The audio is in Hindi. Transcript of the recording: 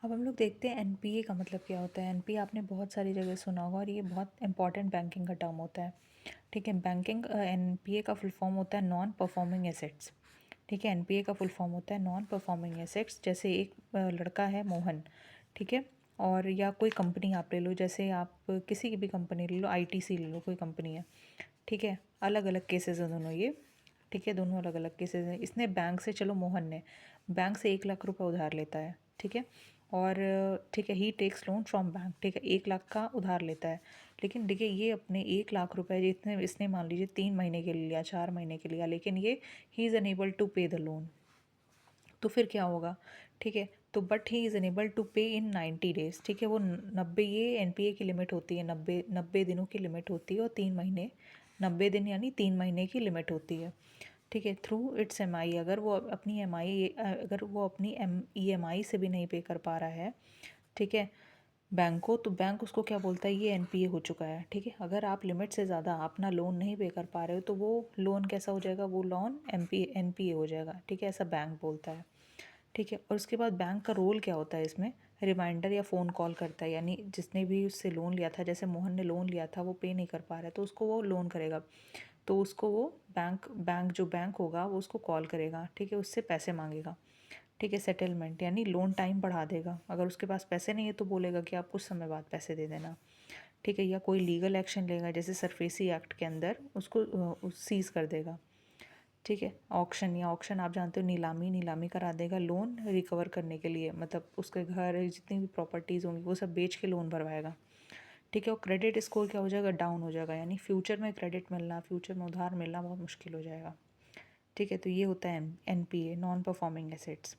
अब हम लोग देखते हैं एनपीए का मतलब क्या होता है। एनपीए आपने बहुत सारी जगह सुना होगा और ये बहुत इंपॉर्टेंट बैंकिंग का टर्म होता है। ठीक है, बैंकिंग एनपीए का फुल फॉर्म होता है नॉन परफॉर्मिंग एसेट्स। ठीक है, एनपीए का फुल फॉर्म होता है नॉन परफॉर्मिंग एसेट्स। जैसे एक लड़का है मोहन, ठीक है, और या कोई कंपनी आप ले लो, जैसे आप किसी की भी कंपनी ले लो, आईटीसी ले लो, कोई कंपनी है, ठीक है, अलग अलग केसेस हैं दोनों ये। ठीक है, दोनों अलग अलग केसेस हैं। इसने बैंक से, चलो मोहन ने बैंक से 1 लाख रुपए उधार लेता है, ठीक है, और ठीक है, ही टेक्स लोन फ्रॉम बैंक, ठीक है, 1 लाख का उधार लेता है। लेकिन देखिए, ये अपने 1 लाख रुपए जितने इसने मान लीजिए 3 महीने के लिए लिया, 4 महीने के लिया, लेकिन ये he is unable to pay the loan. तो फिर क्या होगा? ठीक है, तो but he is unable to pay in 90 days. ठीक है, वो 90, ये एनपीए की लिमिट होती है, 90 दिनों की लिमिट होती है, और 3 महीने, 90 दिन यानी 3 महीने की लिमिट होती है। ठीक है, थ्रू इट्स एमआई, अगर वो अपनी एमआई, अगर वो अपनी ईएमआई से भी नहीं पे कर पा रहा है, ठीक है, बैंक को, तो बैंक उसको क्या बोलता है, ये एनपीए हो चुका है। ठीक है, अगर आप लिमिट से ज़्यादा अपना लोन नहीं पे कर पा रहे हो, तो वो लोन कैसा हो जाएगा, वो लोन एनपीए हो जाएगा। ठीक है, ऐसा बैंक बोलता है। ठीक है, और उसके बाद बैंक का रोल क्या होता है इसमें? रिमाइंडर या फ़ोन कॉल करता है, यानी जिसने भी उससे लोन लिया था, जैसे मोहन ने लोन लिया था, वो पे नहीं कर पा रहा है, तो उसको वो लोन करेगा, तो उसको वो बैंक बैंक जो बैंक होगा वो उसको कॉल करेगा, ठीक है, उससे पैसे मांगेगा। ठीक है, सेटलमेंट यानी लोन टाइम बढ़ा देगा। अगर उसके पास पैसे नहीं है तो बोलेगा कि आप कुछ समय बाद पैसे दे देना। ठीक है, या कोई लीगल एक्शन लेगा, जैसे सरफेसी एक्ट के अंदर उसको सीज़ कर देगा। ठीक है, ऑक्शन, या ऑक्शन आप जानते हो, नीलामी, नीलामी करा देगा लोन रिकवर करने के लिए, मतलब उसके घर जितनी भी प्रॉपर्टीज़ होंगी वो सब बेच के लोन भरवाएगा। ठीक है, और क्रेडिट स्कोर क्या हो जाएगा, डाउन हो जाएगा, यानी फ्यूचर में क्रेडिट मिलना, फ्यूचर में उधार मिलना बहुत मुश्किल हो जाएगा। ठीक है, तो ये होता है एनपीए, नॉन परफॉर्मिंग एसेट्स।